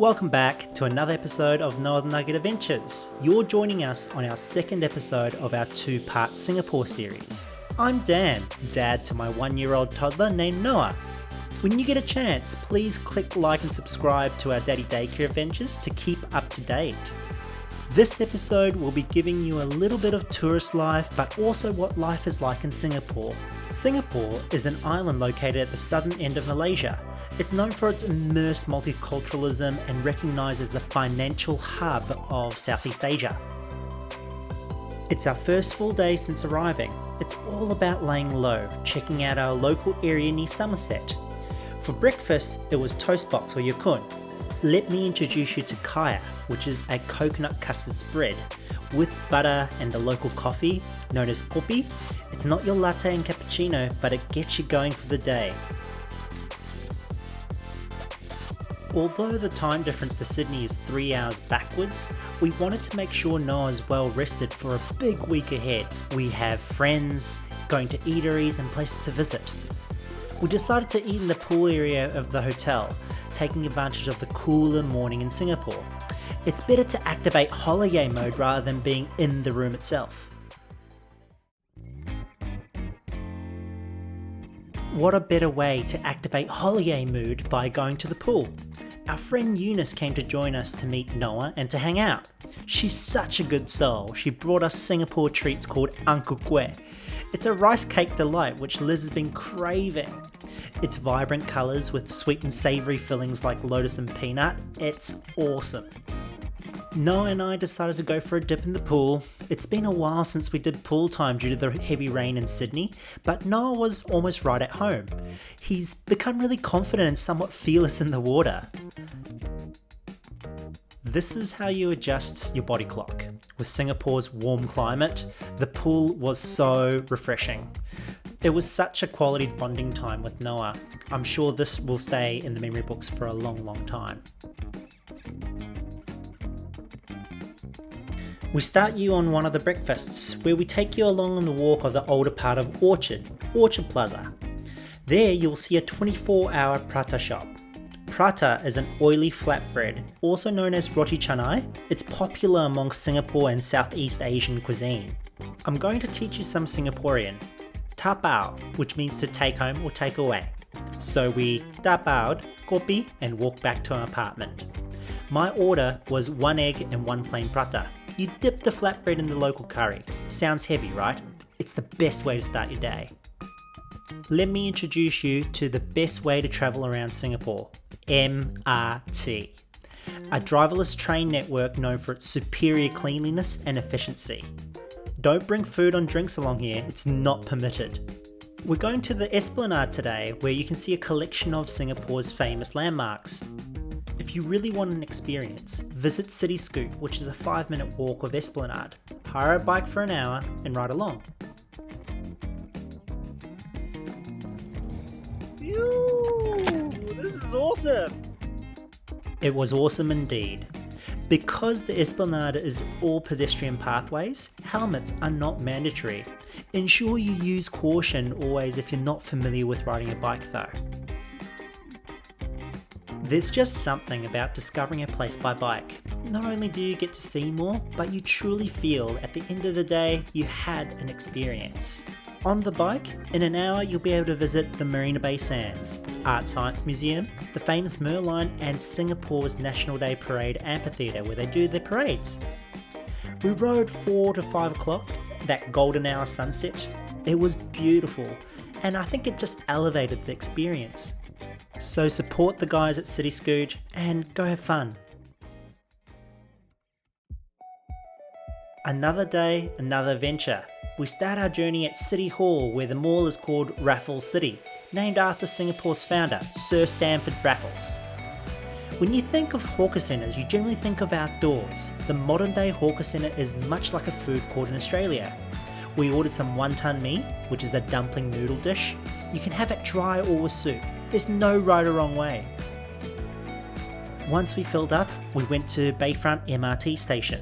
Welcome back to another episode of Northern Nugget Adventures. You're joining us on our second episode of our two-part Singapore series. I'm Dan, dad to my 1-year-old toddler named Noah. When you get a chance, please click like and subscribe to our Daddy Daycare Adventures to keep up to date. This episode will be giving you a little bit of tourist life, but also what life is like in Singapore. Singapore is an island located at the southern end of Malaysia. It's known for its immersed multiculturalism and recognised as the financial hub of Southeast Asia. It's our first full day since arriving. It's all about laying low, checking out our local area near Somerset. For breakfast, it was toast box or yakun. Let me introduce you to kaya, which is a coconut custard spread with butter and the local coffee known as kopi. It's not your latte and cappuccino, but it gets you going for the day. Although the time difference to Sydney is 3 hours backwards, we wanted to make sure Noah's well rested for a big week ahead. We have friends, going to eateries and places to visit. We decided to eat in the pool area of the hotel, taking advantage of the cooler morning in Singapore. It's better to activate holiday mode rather than being in the room itself. What a better way to activate holiday mood by going to the pool. Our friend Eunice came to join us to meet Noah and to hang out. She's such a good soul. She brought us Singapore treats called QUAY. It's a rice cake delight which Liz has been craving. Its vibrant colours with sweet and savoury fillings like lotus and peanut, it's awesome. Noah and I decided to go for a dip in the pool. It's been a while since we did pool time due to the heavy rain in Sydney, but Noah was almost right at home. He's become really confident and somewhat fearless in the water. This is how you adjust your body clock. With Singapore's warm climate, the pool was so refreshing. It was such a quality bonding time with Noah. I'm sure this will stay in the memory books for a long, long time. We start you on one of the breakfasts, where we take you along on the walk of the older part of Orchard Plaza. There you'll see a 24-hour PRATA shop. PRATA is an oily flatbread, also known as roti canai. It's popular among Singapore and Southeast Asian cuisine. I'm going to teach you some Singaporean. Tapao, which means to take home or take away. So we tapaoed kopi and walked back to our apartment. My order was 1 egg and 1 plain prata. You dip the flatbread in the local curry. Sounds heavy, right? It's the best way to start your day. Let me introduce you to the best way to travel around Singapore, MRT. A driverless train network known for its superior cleanliness and efficiency. Don't bring food and drinks along here, it's not permitted. We're going to the Esplanade today, where you can see a collection of Singapore's famous landmarks. If you really want an experience, visit City Scoop, which is a 5-minute walk of Esplanade. Hire a bike for an hour and ride along. Phew, this is awesome! It was awesome indeed. Because the Esplanade is all pedestrian pathways, helmets are not mandatory. Ensure you use caution always if you're not familiar with riding a bike though. There's just something about discovering a place by bike. Not only do you get to see more, but you truly feel at the end of the day you had an experience. On the bike, in an hour you'll be able to visit the Marina Bay Sands, Art Science Museum, the famous Merlion and Singapore's National Day Parade amphitheatre where they do their parades. We rode 4 to 5 o'clock, that golden hour sunset. It was beautiful and I think it just elevated the experience. So support the guys at City Scoot and go have fun. Another day, another adventure. We start our journey at City Hall, where the mall is called Raffles City, named after Singapore's founder, Sir Stamford Raffles. When you think of hawker centres, you generally think of outdoors. The modern day hawker centre is much like a food court in Australia. We ordered some wonton mee, which is a dumpling noodle dish. You can have it dry or with soup. There's no right or wrong way. Once we filled up, we went to Bayfront MRT station.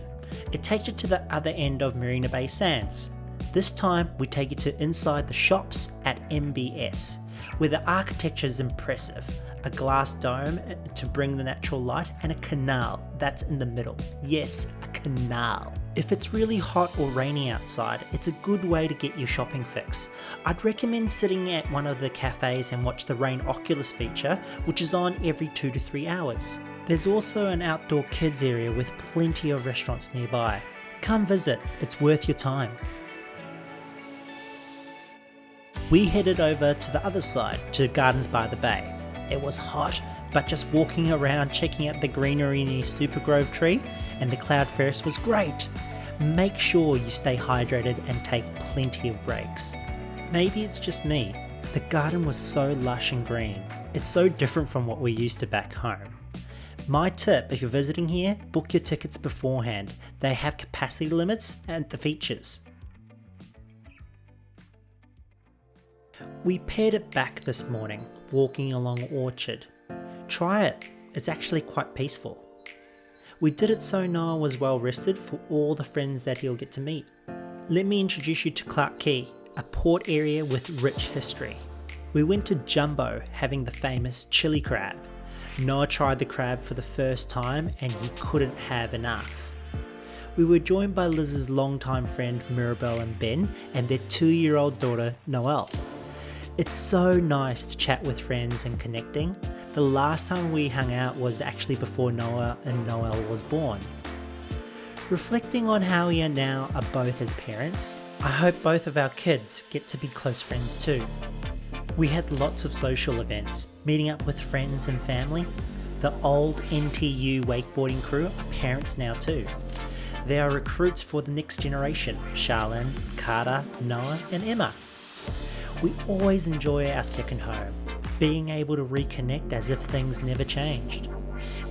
It takes you to the other end of Marina Bay Sands. This time we take you to inside the shops at MBS. where the architecture is impressive. A glass dome to bring the natural light and a canal that's in the middle. Yes, a canal. If it's really hot or rainy outside, it's a good way to get your shopping fix. I'd recommend sitting at one of the cafes and watch the Rain Oculus feature, which is on every 2 to 3 hours. There's also an outdoor kids area with plenty of restaurants nearby. Come visit, it's worth your time. We headed over to the other side, to Gardens by the Bay. It was hot, but just walking around checking out the greenery near Supergrove Tree and the Cloud Ferris was great. Make sure you stay hydrated and take plenty of breaks. Maybe it's just me, the garden was so lush and green. It's so different from what we're used to back home. My tip, if you're visiting here, book your tickets beforehand. They have capacity limits and the features. We paired it back this morning, walking along Orchard. Try it, it's actually quite peaceful. We did it so Noah was well rested for all the friends that he'll get to meet. Let me introduce you to CLARKE, a port area with rich history. We went to Jumbo, having the famous chili crab. Noah tried the crab for the first time and he couldn't have enough. We were joined by Liz's longtime friend Mirabelle and Ben and their 2-year-old daughter Noelle. It's so nice to chat with friends and connecting. The last time we hung out was actually before Noah and Noelle was born. Reflecting on how we are now are both as parents, I hope both of our kids get to be close friends too. We had lots of social events, meeting up with friends and family. The old NTU wakeboarding crew are parents now too. They are recruits for the next generation, Charlene, Carter, Noah and Emma. We always enjoy our second home, being able to reconnect as if things never changed.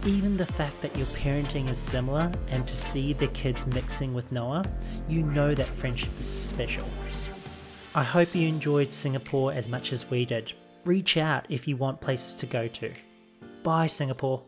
Even the fact that your parenting is similar and to see the kids mixing with Noah, you know that friendship is special. I hope you enjoyed Singapore as much as we did. Reach out if you want places to go to. Bye Singapore.